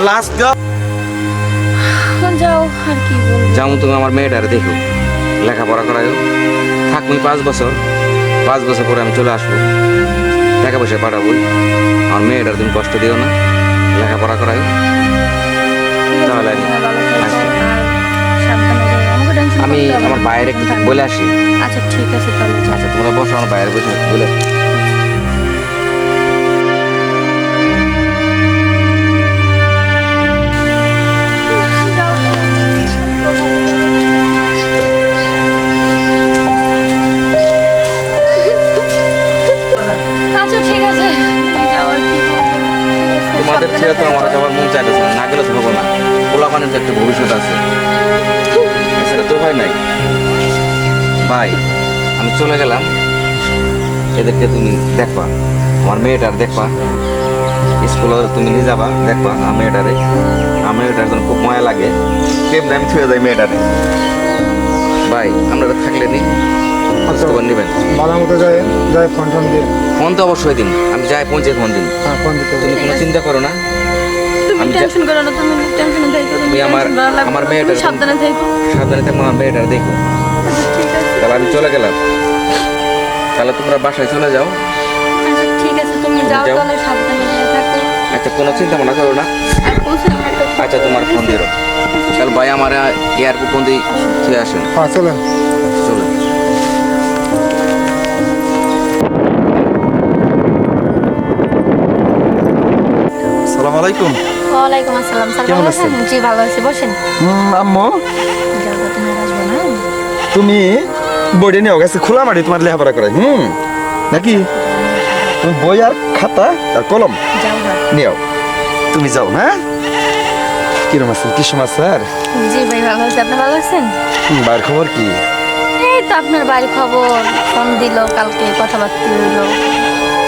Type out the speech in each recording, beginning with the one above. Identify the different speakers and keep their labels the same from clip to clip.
Speaker 1: Last যাও
Speaker 2: যাও আর কি বলবো।
Speaker 1: যাও তুমি আমার মেয়েটারে দেখো, লেখাপড়া করায়ও। থাক তুমি 5 বছর, 5 বছর পরে আমি চলে আসবো, টাকা পয়সা পাঠাবো। আমার মেয়েটার তুমি কষ্ট দিও না, লেখাপড়া করায়ও। তাহলে আমি আসি। আমি আমার বাইরে একটু বলে আসি।
Speaker 2: আচ্ছা ঠিক আছে তাহলে যাও।
Speaker 1: আচ্ছা তোমরা বসো, আমার বাইরে বসে বলে আসি।
Speaker 2: আচ্ছা ঠিক আছে যাও আর কি বলবো।
Speaker 1: তোমাদের ছেলে তো আমার যাওয়ার মন চাইতেছে না, না গেলে তো হবো না। পোলাপানের তো একটা ভবিষ্যৎ আছে, সেটা তো হয় নাই। ভাই আমি চলে গেলাম, এদেরকে তুমি দেখবা, আমার মেয়েটার দেখবা, স্কুলে তুমি নিয়ে যাবা, দেখবা আমার মেয়েটারে। আমার মেয়েটার জন্য খুব মায়া লাগে, কেমন আমি ছুঁয়ে যাই মেয়েটারে। ভাই আপনারা থাকলে নি খবর নেবেন।
Speaker 3: ভালো মতো যায় যায় ফোন টোন দিয়ে।
Speaker 1: ফোন তো অবশ্যই দিন, আমি যাই পৌঁছে ফোন দিন।
Speaker 3: হ্যাঁ ফোন দিতে
Speaker 1: তুমি কোনো চিন্তা করো না।
Speaker 2: তুমি
Speaker 1: আমি
Speaker 2: টেনশন করো না, তুমি টেনশন থাকো।
Speaker 1: তুমি আমার মেয়েটার
Speaker 2: সাবধানে থাকো।
Speaker 1: সাবধানে থাকো, আমার মেয়েটার দেখো।
Speaker 2: আচ্ছা ঠিক আছে।
Speaker 1: তাহলে আমি চলে গেলাম, তাহলে তোমরা বাসায় চলে যাও।
Speaker 2: আচ্ছা ঠিক আছে তুমি যাও
Speaker 1: যাও।
Speaker 2: তাহলে সাবধানে থাকো।
Speaker 1: আচ্ছা কোনো চিন্তা ভাবনা করো না।
Speaker 2: আর পৌঁছে আমাকে
Speaker 1: আচ্ছা তোমার ফোন দিও। তাহলে ভাই আমার এয়ারপোর্ট ফোন দিয়ে ছুঁয়ে আসেন।
Speaker 3: হ্যাঁ চলেন।
Speaker 1: চলুন।
Speaker 3: আসসালামু আলাইকুম।
Speaker 2: ওয়ালাইকুম আসসালাম। স্যার
Speaker 3: কেমন
Speaker 2: ভালো
Speaker 3: আছেন?
Speaker 2: আছেন? জি ভালো আছি, বসেন।
Speaker 3: আম্মু
Speaker 2: যাও তো, তুমি আর আসবে না?
Speaker 3: তুমি বইটা নিয়ে গেছে খোলা মাটি তোমার লেখাপড়া করাই নাকি? তুমি বই আর খাতা আর কলম
Speaker 2: যাও না।
Speaker 3: নিও, তুমি যাও। হ্যাঁ কিরম আছেন? কি সময় স্যার?
Speaker 2: জি ভাই ভালো আছি, আপনি ভালো আছেন?
Speaker 3: বাইরের খবর কি?
Speaker 2: এই তো আপনার বাড়ির খবর, ফোন দিল কালকে, কথাবার্তা হইলো,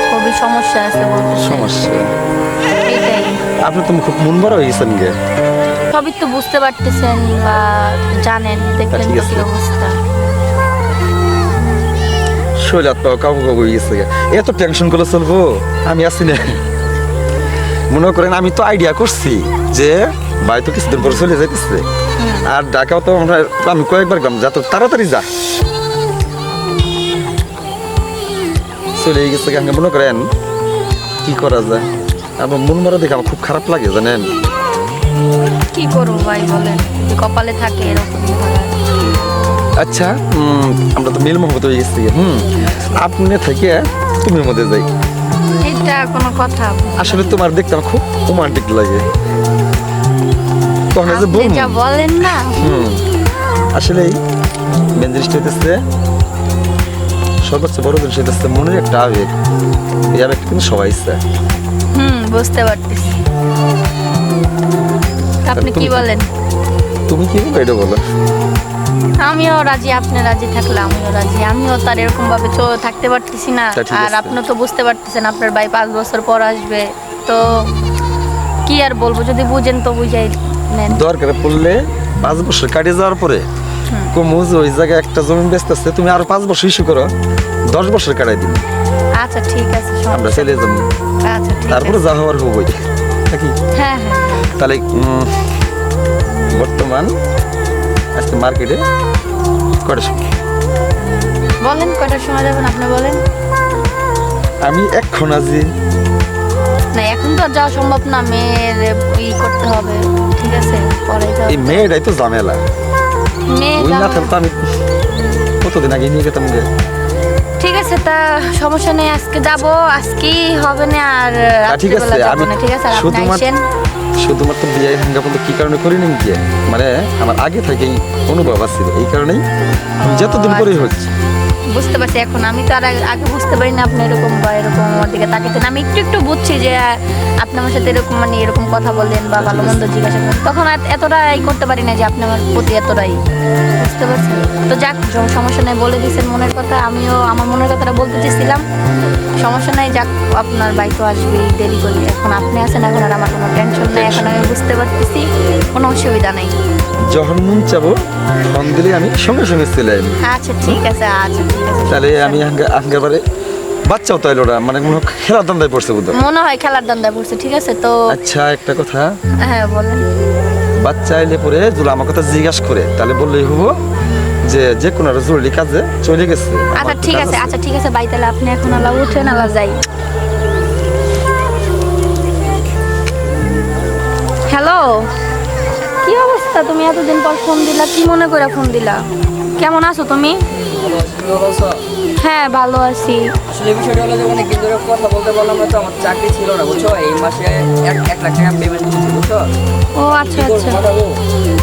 Speaker 2: খুবই সমস্যা আছে বলতে।
Speaker 3: সমস্যা?
Speaker 2: এটাই,
Speaker 3: আপনি তুমি খুব মন বড় হয়ে গেছেন গে।
Speaker 2: সবই তো বুঝতে পারতেছেন বা জানেন, দেখলেন
Speaker 3: ঠিক
Speaker 2: তো
Speaker 3: আছে।
Speaker 2: কি অবস্থা।
Speaker 3: শরীর হাত পাও কাবু কাবু হয়ে গেছে গে। এত টেনশন করলে চলবো? আমি আছি না। মনে করেন আমি তো আইডিয়া করছি যে ভাই তো কিছুদিন পরে চলে যাইতেছে, আর ঢাকাও তো আমি কয়েকবার গেলাম, যা তো তাড়াতাড়ি যা চলে গেছে। গাঙ্গে মনে করেন কি করা যায়? আমার মন মারা দেখে আমার খুব খারাপ লাগে জানেন।
Speaker 2: কি করবো ভাই বলেন, যদি কপালে থাকে এরকম হয়।
Speaker 3: আচ্ছা আমরা তো মিল মহব্বত হয়ে গেছি। আপনি থেকে তুমি মধ্যে যাই।
Speaker 2: এটা কোনো কথা?
Speaker 3: আসলে তোমার দেখতে আমার খুব রোমান্টিক লাগে। তখন যে
Speaker 2: আপনি
Speaker 3: বলবো
Speaker 2: যা বলেন না।
Speaker 3: আসলে মেন জিনিসটা হইতেছে, সর্বোচ্চ বড় জিনিস হইতেছে মনের একটা আবেগ। এই আবেগটা কিন্তু সবাই ইচ্ছা।
Speaker 2: বুঝতে পারতেছি। আপনি কি বলেন?
Speaker 3: তুমি কি বলো এটা বলো।
Speaker 2: আমিও রাজি, আপনি রাজি থাকলে আমিও রাজি। আমিও তার এরকম ভাবে থাকতে পারতেছি না।
Speaker 3: তা ঠিক
Speaker 2: আর
Speaker 3: আছে।
Speaker 2: আপনি তো বুঝতে পারতেছেন আপনার ভাই 5 বছর পর আসবে, তো কি আর বলবো, যদি বুঝেন তো বুঝাই নেন।
Speaker 3: দরকারে পড়লে 5 বছর কাটিয়ে যাওয়ার পরে কমুজ ওই জায়গায় একটা জমি বেচতেছে, তুমি আরো 5 বছর ইস্যু করো, 10 বছর কাটাই দিন,
Speaker 2: আচ্ছা ঠিক আছে,
Speaker 3: আমরা
Speaker 2: সমস্যা
Speaker 3: চলে যাবো।
Speaker 2: নেই। আচ্ছা ঠিক
Speaker 3: তারপরে
Speaker 2: আছে।
Speaker 3: যা হওয়ার হবো নাকি?
Speaker 2: হ্যাঁ হ্যাঁ।
Speaker 3: তাহলে বর্তমান আজকে মার্কেটে কটার সময়?
Speaker 2: বলেন কয়টার সময় যাবেন আপনি বলেন।
Speaker 3: আমি এখন আছি।
Speaker 2: না এখন তো আর যাওয়া সম্ভব না, মেয়ের করতে হবে, ঠিক আছে পরে যাও।
Speaker 3: এই মেয়েটাই তো ঝামেলা,
Speaker 2: মেয়ে
Speaker 3: ওই না
Speaker 2: যাও।
Speaker 3: থাকলে তো আমি কতদিন আগে নিয়ে যেতাম গে।
Speaker 2: ঠিক আছে, তা সমস্যা নেই, আজকে যাব, আজকেই হবে না আর
Speaker 3: ঠিক আছে,
Speaker 2: রাত্রিবেলা যাবো
Speaker 3: আমি
Speaker 2: না, ঠিক আছে? আর আপনি
Speaker 3: শুধুমাত্র
Speaker 2: আইসেন।
Speaker 3: শুধুমাত্র বিয়ে হাঙ্গা বন্ধ কি কারণে করিনি গিয়ে, মানে আমার আগে থেকেই অনুভব আছে, এই কারণেই আমি যতদিন পরেই হচ্ছে।
Speaker 2: বুঝতে পারছি এখন, আমি তো আর আগে বুঝতে পারি না আপনি এরকম বা এরকম আমার দিকে তাকাতেন। আমি একটু একটু বুঝছি যে আপনি আমার সাথে এরকম মানে এরকম কথা বলেন বা ভালো মন্দ জিজ্ঞাসা করেন, তখন আর এতটা করতে পারি না যে আপনি আমার প্রতি এতটাই, বুঝতে পারছি। তো যাক, সমস্যা নেই, বলে দিয়েছেন মনের কথা, আমিও আমার মনের কথাটা বলতে চেয়েছিলাম। সমস্যা নাই, যাক আপনার ভাই তো আসবেই, দেরি করি, এখন আপনি আছেন, এখন আর আমার কোনো টেনশন নেই, এখন আমি বুঝতে পারতেছি, কোনো অসুবিধা নেই।
Speaker 3: যখন মন চাবো ফোন দিলে আমি সঙ্গে সঙ্গে চলে আসবো।
Speaker 2: আচ্ছা ঠিক আছে, আচ্ছা ঠিক আছে।
Speaker 3: তাহলে আমি আঙ্গাবারে বাচ্চাও তো এলো না, মানে মনে হয় খেলার দান্দায় পড়ছে বুঝো।
Speaker 2: মনে হয় খেলার দান্দায় পড়ছে, ঠিক আছে তো।
Speaker 3: আচ্ছা একটা কথা,
Speaker 2: হ্যাঁ বলেন।
Speaker 3: বাচ্চা এলে পরে যদি আমার কথা জিজ্ঞাসা করে তাহলে বললেই হবো যে কোনো একটা জরুরি কাজে চলে গেছে।
Speaker 2: আচ্ছা ঠিক আছে, আচ্ছা ঠিক আছে ভাই, তাহলে আপনি এখন আলা উঠেন, আলা যাই। হ্যালো, কি অবস্থা? তুমি এতদিন পর ফোন দিলা, কি মনে করে ফোন দিলা? কেমন আছো তুমি? হ্যাঁ ভালো আছি।
Speaker 4: আসলে বিষয়টা হলো যে অনেকদিন ধরে কথা বলতে বললাম না, তো আমার চাকরি ছিল না বুঝছো, এই মাসে 1 লাখ টাকা পেমেন্ট করছি বুঝছো।
Speaker 2: ও আচ্ছা
Speaker 4: কি করবো
Speaker 2: আচ্ছা,
Speaker 4: পাঠাবো?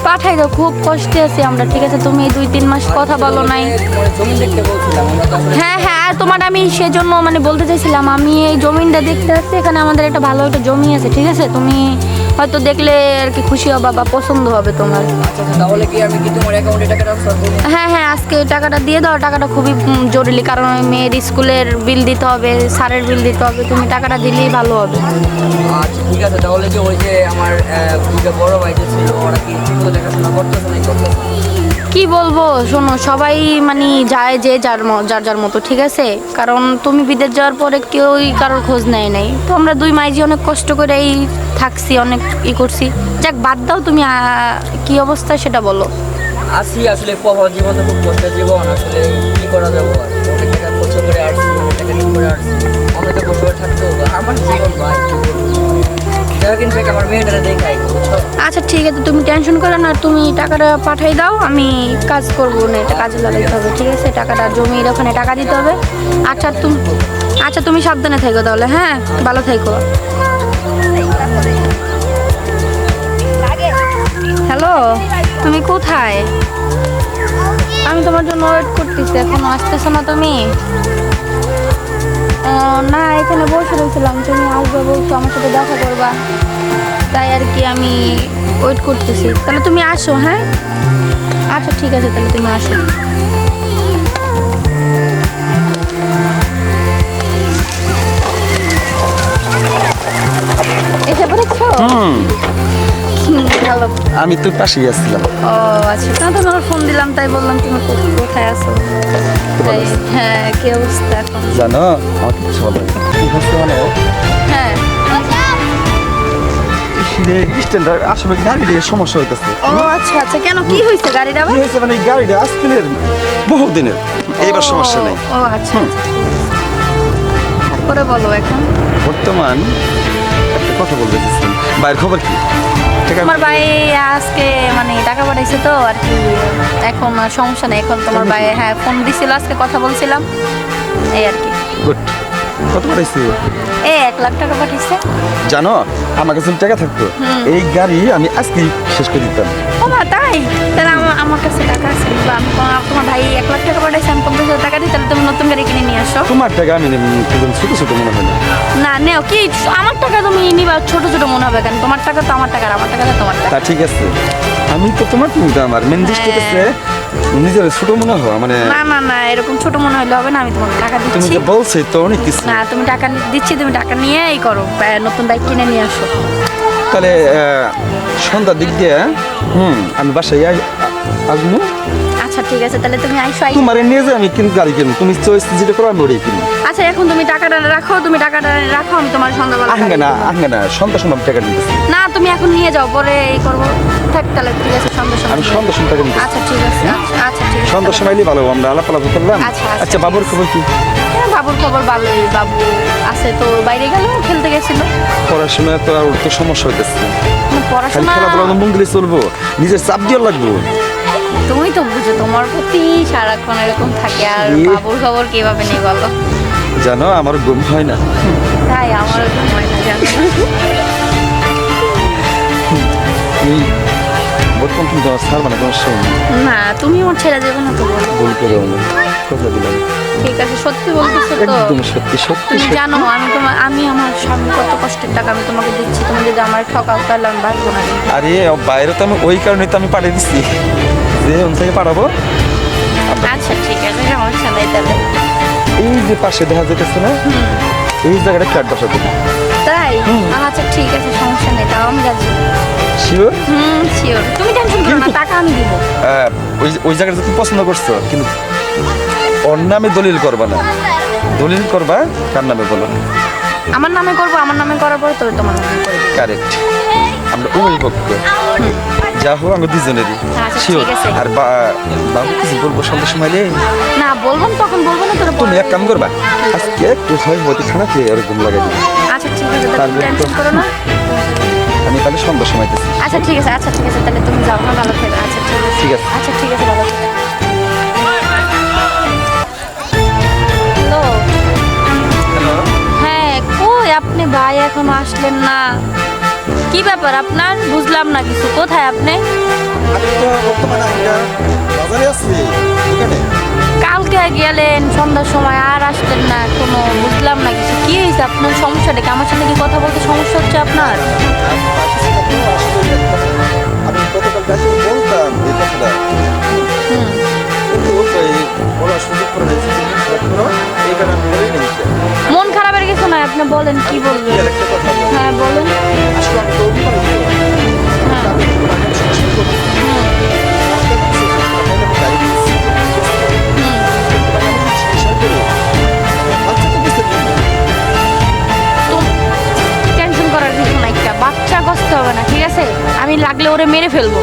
Speaker 2: পাঠাই দাও, খুব কষ্টে আছি আমরা, ঠিক আছে। তুমি 2-3 মাস কথা বলো নাই।
Speaker 4: তোমার জমি দেখতে বলছিলাম, আমরা তো আসলে
Speaker 2: হ্যাঁ হ্যাঁ, আর তোমার আমি সেজন্য মানে বলতে চাইছিলাম, আমি এই জমিনটা দেখতে আসছি, এখানে আমাদের একটা ভালো একটা জমি আছে, ঠিক আছে। তুমি হয়তো দেখলে আর কি খুশি হবা বা পছন্দ হবে তোমার।
Speaker 4: আচ্ছা আচ্ছা, তাহলে কি আমি কি তোমার অ্যাকাউন্টে টাকা ট্রান্সফার করবো?
Speaker 2: হ্যাঁ হ্যাঁ, আজকে টাকাটা দিয়ে দাও, টাকাটা খুবই জরুরি, কারণ ওই মেয়ের স্কুলের বিল দিতে হবে, স্যারের বিল দিতে হবে, তুমি টাকাটা দিলেই ভালো হবে।
Speaker 4: আচ্ছা ঠিক আছে, তাহলে কি ওই যে আমার দুইটা বড় ভাই যে ছিল ওরা কি ঠিকমতো দেখাশোনা করতেছে না করতেছে?
Speaker 2: কি বলবো শোনো, সবাই মানে যায় যে যার যার মতো, ঠিক আছে। কারণ তুমি বিদেশ যাওয়ার পরে কেউই কারোর খোঁজ নেয় নাই, তো আমরা 2 মাইজি অনেক কষ্ট করে এই থাকছি, অনেক করছি। যাক বাদ দাও, তুমি কি অবস্থা সেটা বলো।
Speaker 4: আসি আসলে প্রবাহ জীবন তো খুব কষ্টের জীবন, আসলে কি করা যাবো আর, অনেক টাকা খরচ করে আসছি, অনেক টাকা ঋণ করে আসছি, অনেক তো বসে থাকতো আমার জীবন ভাই, কি করবো? যাই হোক, ইনফ্যাক্ট আমার মেয়েটারে দেখাই বুঝছো।
Speaker 2: আচ্ছা ঠিক আছে, তুমি টেনশন করো না, তুমি টাকাটা পাঠাই দাও, আমি কাজ করবো না, এটা কাজে লাগাইতে হবে, ঠিক আছে। টাকাটা জমির ওখানে টাকা দিতে হবে। আচ্ছা তুমি সাবধানে থেকো তাহলে, হ্যাঁ ভালো থেকো। হ্যালো, তুমি কোথায়? আমি তোমার জন্য ওয়েট করতেছি, এখনো আসতেছো না তুমি? না, এখানে বসে রয়েছিলাম, তুমি আসবে বলছো, আমার সাথে দেখা করবা, তাই আর কি আমি ওয়েট করতেছি। তাহলে তুমি আসো, হ্যাঁ আচ্ছা ঠিক আছে, তাহলে তুমি আসো। এসে পড়েছো? ভালো।
Speaker 3: আমি তো পাশেই আসছিলাম।
Speaker 2: ও আচ্ছা, না তোমার ফোন দিলাম, তাই বললাম তুমি কোথায় আছো। তাই হ্যাঁ, কি অবস্থা এখন?
Speaker 3: জানো আমার কিছু বলো কি হচ্ছে মানে
Speaker 2: হ্যাঁ
Speaker 3: স্ট্যান্ডার আসলে গাড়ির সমস্যা হইতেছে।
Speaker 2: ও আচ্ছা আচ্ছা, কেন কি হয়েছে গাড়িটা
Speaker 3: কি
Speaker 2: আবার?
Speaker 3: হয়েছে মানে গাড়িটা আজকের বহুদিনের, এইবার সমস্যা নেই।
Speaker 2: ও আচ্ছা আচ্ছা। করে বলো এখন।
Speaker 3: বর্তমান একটা কথা বলতে চাচ্ছিলাম, বাইরের খবর কি? টাকা
Speaker 2: তোমার ভাই আজকে মানে টাকা পাঠাইছে তো আর কি, এখন আর সমস্যা নেই। এখন তোমার ভাই হ্যাঁ ফোন দিছিল, আজকে কথা বলছিলাম, এই আর কি।
Speaker 3: গুড। কত পাঠাইছি?
Speaker 2: 1 লাখ টাকা পাঠিয়েছে।
Speaker 3: জানো আমার কাছে যদি টাকা থাকতো এই গাড়ি আমি আজকেই শেষ করে দিতাম।
Speaker 2: ও মা তাই? তাহলে আমার কাছে টাকা আছে, বা আমি তোমার ভাই 1 লাখ টাকা পাঠাইছে, আমি 50,000 টাকা দিই, তাহলে তুমি নতুন গাড়ি কিনে নিয়ে আসো।
Speaker 3: তোমার টাকা আমি নেব, ছোট ছোট মনে হয় না।
Speaker 2: না নেও কি, আমার টাকা তুমি নিবা, ছোট ছোট মনে হবে কেন? তোমার টাকা তো আমার টাকা, আর আমার টাকা তো তোমার টাকা।
Speaker 3: তা ঠিক আছে, আমি তো তোমার, তুমি তো আমার মেন দৃষ্টিতে নিজের ছোট মনে হয় মানে।
Speaker 2: না না না, এরকম ছোট মনে হলে হবে না, আমি তোমাকে টাকা
Speaker 3: তুমি
Speaker 2: দিচ্ছি।
Speaker 3: যে বলছো তো অনেক কিছু।
Speaker 2: না তুমি টাকা দিচ্ছি, তুমি টাকা নিয়ে এই করো, নতুন বাইক কিনে নিয়ে আসো।
Speaker 3: তাহলে সন্ধ্যার দিক দিয়ে আমি বাসায় আসবো।
Speaker 2: আচ্ছা ঠিক আছে, তাহলে তুমি আইসো।
Speaker 3: তোমার নিয়ে যে আমি কিন্তু গাড়ি কিনবো, তুমি চয়েস যেটা করো আমি ওটাই কিনবো।
Speaker 2: আচ্ছা এখন তুমি টাকাটা রাখো, আমি তোমার সন্ধ্যাবেলা
Speaker 3: আহঙ্গে না আহঙ্গে না, সন্ধ্যা সময় টাকা নিতেছি।
Speaker 2: না তুমি এখন নিয়ে যাও, পরে এই করবো। থাক তাহলে, ঠিক আছে সন্ধ্যার সময়
Speaker 3: আমি
Speaker 2: নিয়ে
Speaker 3: সন্ধ্যা সময় টাকা নিতেছি।
Speaker 2: আচ্ছা ঠিক আছে, আচ্ছা ঠিক আছে।
Speaker 3: সন্ধ্যার সময় এলেই ভালো, আমরা আলাপ করলাম।
Speaker 2: আচ্ছা, আচ্ছা,
Speaker 3: আচ্ছা বাবুর খবর কি?
Speaker 2: হ্যাঁ বাবুর খবর ভালোই, বাবু আছে তো, বাইরে গেল, খেলতে গেছিল।
Speaker 3: পড়াশোনা তো আর ওর তো সমস্যা হইতেছে, খালি
Speaker 2: পড়াশোনা
Speaker 3: খেলাধুলা মন দিলে চলবো, নিজের চাপ দিয়ে লাগবো।
Speaker 2: তুমি তো বুঝো, তোমার প্রতি সারাক্ষণ এরকম থাকে, আর বাবুর খবর কিভাবে নেই বলো?
Speaker 3: জানো আমার ঘুম হয় না।
Speaker 2: তাই আমারও ঘুম হয় না, জানো না?
Speaker 3: এই বর্তমান কিন্তু আমার ছাড় মানে তোমার সঙ্গে
Speaker 2: না তুমি আমার ছেড়ে যাবে না তো বলো।
Speaker 3: ভুল করে কথা দিলাম।
Speaker 2: ঠিক আছে, সত্যি বলতেছো তো?
Speaker 3: একদম সত্যি সত্যি
Speaker 2: তুমি
Speaker 3: সত্যি।
Speaker 2: জানো আমি আমার স্বামী কত কষ্টের টাকা আমি তোমাকে দিচ্ছি, তুমি যদি আমার ঠকাও তাহলে আমি বাঁচবো না কিন্তু।
Speaker 3: আরে বাইরে তো আমি ওই কারণে তো আমি পাঠিয়ে দিচ্ছি যে ওন থেকে পাঠাবো।
Speaker 2: আচ্ছা ঠিক আছে, সমস্যা নেই তাহলে।
Speaker 3: এই যে পাশে দেখা যেতেছে না, এই জায়গাটা ফ্ল্যাট বসাবো।
Speaker 2: তাই? আচ্ছা ঠিক আছে, সমস্যা নেই, তাও আমি রাজি।
Speaker 3: শিওর?
Speaker 2: শিওর, তুমি টেনশন করো না,
Speaker 3: কিন্তু-
Speaker 2: টাকা আমি দিব।
Speaker 3: ওই জায়গাটা তুমি পছন্দ করছো কিন্তু ওর নামে দলিল করবা না, দলিল করবা কার নামে বলো?
Speaker 2: আমার নামে করবো, আমার নামে করার পরে তবে তোমার নামে করবো।
Speaker 3: কারেক্ট, আমরা উভয় পক্ষ যা হোক আমরা দুজনেরই
Speaker 2: আচ্ছা,
Speaker 3: শিওর।
Speaker 2: ঠিক আছে।
Speaker 3: আর বাবু কিছু বলবো সন্ধ্যার সময় রে?
Speaker 2: না বলবেন তখন বলবো না তোর
Speaker 3: তুমি এক কাম করবা, আজকে একটু হয় মতি খানা খেয়ে ওরকম লাগাই দিবি।
Speaker 2: আচ্ছা ঠিক আছে, তাহলে
Speaker 3: তারপরে তো-
Speaker 2: টেনশন করো না।
Speaker 3: আমি তাহলে সন্ধ্যার সময় দিচ্ছি।
Speaker 2: আচ্ছা ঠিক আছে, আচ্ছা ঠিক আছে, তাহলে তুমি যাও না, ভালো থেকো। আচ্ছা ঠিক আছে,
Speaker 3: ঠিক আছে।
Speaker 2: আচ্ছা ঠিক আছে, ভালো থেকো। হ্যালো, হ্যাঁ কই আপনি ভাই এখনো আসলেন না? কি ব্যাপার আপনার, বুঝলাম না কিছু। কোথায় আপনি?
Speaker 3: আমি তো বর্তমানে একটা বাজারে আছি, দোকানে।
Speaker 2: কালকে গেলেন সন্ধ্যার সময় আর আসলেন না কোনো, বুঝলাম না কিছু। কি হয়েছে আপনার, সমস্যাটা কি? আমার সাথে কি কথা বলতে সমস্যা হচ্ছে আপনার?
Speaker 3: আমি গতকাল রাতে বলতাম এই কথাটা,
Speaker 2: হুম,
Speaker 3: কিন্তু ওই বলার সুযোগ করে নিয়েছি, এই কারণে আমি বলি নাই।
Speaker 2: মন খারাপের কিছু নয়, আপনি বলেন কি বলবেন।
Speaker 3: আর একটা কথা বলি,
Speaker 2: হ্যাঁ বলেন।
Speaker 3: আসলে আমি তো অভিমানী ছিল।
Speaker 2: হ্যাঁ
Speaker 3: আমি তো আগে সংসার করতাম।
Speaker 2: হুম,
Speaker 3: আমি গাড়ি দিয়েছি।
Speaker 2: হুম।
Speaker 3: সংসার করে। বাচ্চা তো বুঝতে পারি না।
Speaker 2: তো টেনশন করার কিছু নাই, একটা বাচ্চা কষ্ট হবে না, ঠিক আছে? আমি লাগলে ওরে মেরে ফেলবো,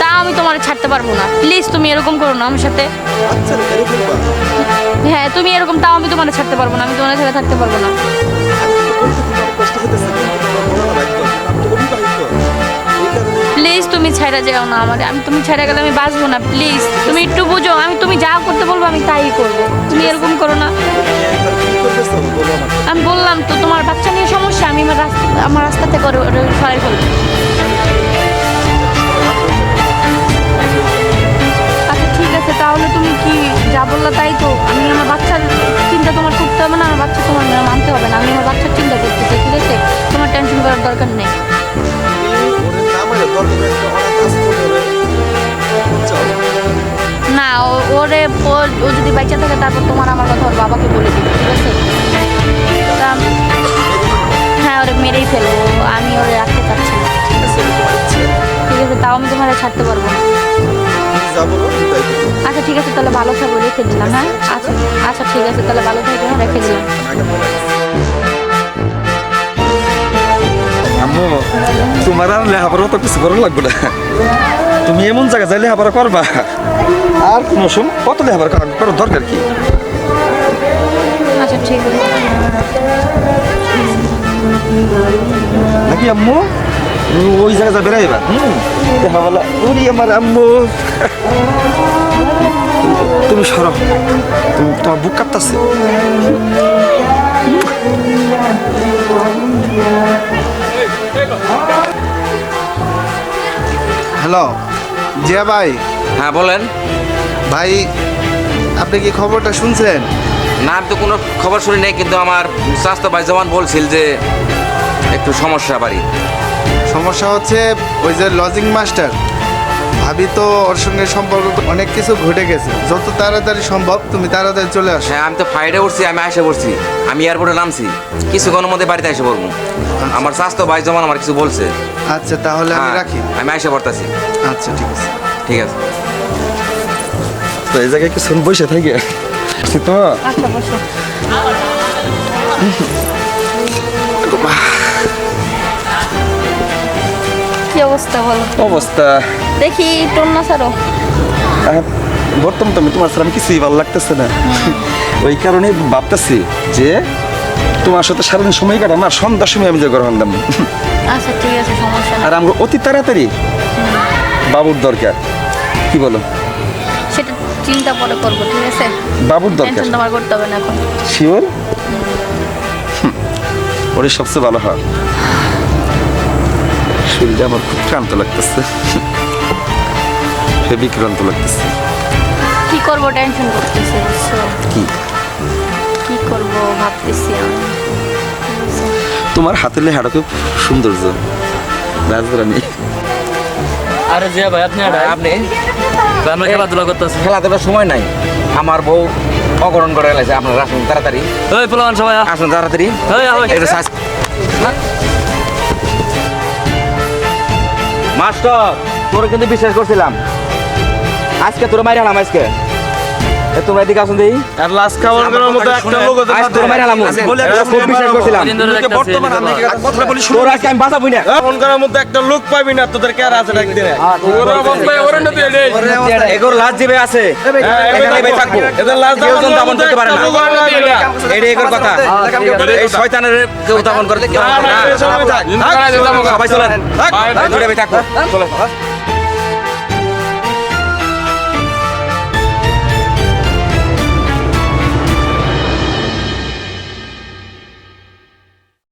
Speaker 2: তা আমি তোমার ছাড়তে পারবো না। প্লিজ তুমি এরকম করো না আমার সাথে।
Speaker 3: বাচ্চা মেরে ফেলবা।
Speaker 2: হ্যাঁ তুমি এরকম, তাও আমি তোমার ছাড়তে পারবো না, আমি তোমার ছেড়ে থাকতে পারবো না।
Speaker 3: তোমার কষ্ট হতেছে, কিন্তু তোমার বলা না একদম। আমি তো অবিবাহিত। এই কারণে
Speaker 2: প্লিজ তুমি ছেড়ে যেও না আমার, আমি তুমি ছেড়ে গেলে আমি বাঁচবো না। প্লিজ তুমি একটু বুঝো, তুমি যা করতে বলবো আমি তাই করবো, তুমি এরকম করো না।
Speaker 3: কি করতেছো বলো আমাকে।
Speaker 2: আমি বললাম তো তোমার বাচ্চা নিয়ে সমস্যা, আমি আমার রাস্তা থেকে ওরে সরাই ফেলবো। আচ্ছা ঠিক আছে, তাহলে তুমি কি যা বললা তাই তো? আমি আমার বাচ্চার চিন্তা তোমার করতে হবে না, আমার বাচ্চা তোমার মানতে হবে না। আমি আমার বাচ্চার চিন্তা করতেছি, ঠিক আছে? তোমার টেনশন করার দরকার নেই।
Speaker 3: ওরে না মারে দরকার একটা অনেক কাজ করে ওরে। চল।
Speaker 2: না ওরে ও যদি বাচ্চা থাকে তারপর তোমার আমার কথা ওর বাবাকে বলে দিবে, ঠিক আছে? তা হ্যাঁ ওরে মেরেই ফেলবো, আমি ওরে রাখতে চাচ্ছি না,
Speaker 3: ঠিক আছে, ওরে তোমার ইচ্ছে।
Speaker 2: ঠিক আছে? তাও আমি তোমার ছাড়তে পারবো না।
Speaker 3: তুমি যা বলো আমি তাই করবো।
Speaker 2: আচ্ছা ঠিক আছে, তাহলে ভালো থাকো, রেখে দিলাম। হ্যাঁ আচ্ছা আচ্ছা ঠিক আছে, তাহলে ভালো থাকো, হ্যাঁ রেখে দিলাম।
Speaker 3: আমি আগে বলে দিচ্ছি। আম্মু তোমার আর লেখাপড়া তো কিছু করা লাগবে না, তুমি এমন জায়গায় যাই লেখাপড়া করবা, আর কোনো সময় কত লেখাপড়া করার দরকার কি?
Speaker 2: আচ্ছা ঠিক আছে।
Speaker 3: নাকি আম্মু ওই জায়গায় যা বেড়াইবা? লেখাপড়া ওরি আমার আম্মু, তুমি সরো, তুমি তোমার বুক কাঁপতাছে।
Speaker 5: হ্যালো জিয়া ভাই,
Speaker 1: হ্যাঁ বলেন।
Speaker 5: ভাই আপনি কি খবরটা শুনছেন?
Speaker 1: না আমি তো কোনো খবর শুনি নাই, কিন্তু আমার স্বাস্থ্য ভাই জওয়ান বলছিল যে একটু সমস্যা বাড়ি।
Speaker 5: সমস্যা হচ্ছে ওই যে লজিং মাস্টার ভাবি তো ওর সঙ্গে সম্পর্ক অনেক কিছু ঘটে গেছে। যত তাড়াতাড়ি সম্ভব তুমি তাড়াতাড়ি চলে আসো।
Speaker 1: হ্যাঁ আমি তো ফ্লাইটে উঠছি, আমি এসে পড়ছি, আমি এয়ারপোর্টে নামছি, কিছুক্ষণের মধ্যে বাড়িতে এসে পড়বো। আমার স্বাস্থ্য ভাই জওয়ান আমার কিছু বলছে।
Speaker 5: আচ্ছা তাহলে আমি
Speaker 1: হ্যাঁ,
Speaker 5: রাখি।
Speaker 1: আমি এসে পড়তাছি।
Speaker 5: আচ্ছা ঠিক আছে।
Speaker 1: ঠিক আছে।
Speaker 3: তো এই জায়গায় কি শুন বসে থাকে তো?
Speaker 2: আচ্ছা বসো। কি অবস্থা বলো?
Speaker 3: অবস্থা
Speaker 2: দেখি টন্না ছাড়ো।
Speaker 3: বর্তমান তো আমি তোমার সাথে আমি কিছুই ভালো লাগতেছে না, ওই কারণে ভাবতেছি যে তোমার সাথে সারাদিন সময় কাটাম আর সন্ধ্যার সময় আমি যে ঘর আনলাম।
Speaker 2: আচ্ছা ঠিক আছে, সমস্যা
Speaker 3: আর
Speaker 2: নেই।
Speaker 3: আমরা অতি তাড়াতাড়ি বাবুর দরকার, কি বলো?
Speaker 2: সেটা চিন্তা পরে করবো, ঠিক আছে?
Speaker 3: বাবুর দরকার
Speaker 2: টেনশন তোমার করতে হবে না এখন।
Speaker 3: শিওর? ওরে সবচেয়ে ভালো হয়। শরীরটা আমার খুব ক্লান্ত লাগতেছে, হেভি ক্লান্ত লাগতেছে।
Speaker 2: কি করবো, টেনশন করতেছি, বুঝছো?
Speaker 3: কি
Speaker 2: কি করবো ভাবতেছি আমি, বুঝছো?
Speaker 3: তোমার হাতের লেখাটা খুব সৌন্দর্য রাজরানী।
Speaker 4: আরে জিয়া ভাই আপনি আড়াই
Speaker 1: আপনি
Speaker 4: আমরা খেলাধুলা করতেছি।
Speaker 1: খেলাধুলার সময় নাই, আমার বউ অগরণ করে গেছে। আপনারা আসুন তাড়াতাড়ি,
Speaker 4: ওই পোলান সবাই
Speaker 1: আসুন তাড়াতাড়ি। একটু মাস্টার তোরে কিন্তু বিশ্বাস করছিলাম, আজকে তোরে মাইরালাম। আজকে তোমরা এদিকে আসুন দেই
Speaker 3: আর লাস্ট খাবার করার মতো একটা লোক আছে
Speaker 1: আজ তোর মাইরা আলাম
Speaker 3: বলে
Speaker 1: খুব বিশ্বাস করছিলাম
Speaker 3: বর্তমান আমি কথা বলি
Speaker 1: তোর আজকে আমি বাঁচাবই না
Speaker 3: ফোন করার মতো একটা লোক পাবি না তোদের কে আর আছে একদিন
Speaker 1: এগোর লাজ জিবে আছে এখানে থাকবো
Speaker 3: এদের লাস্ট
Speaker 1: কেউ যেন দামন করতে পারে না এটাই এগোর কথা এই শয়তানের কেউ দামন করতে কেউ সবাই চলেন থাকবো চলে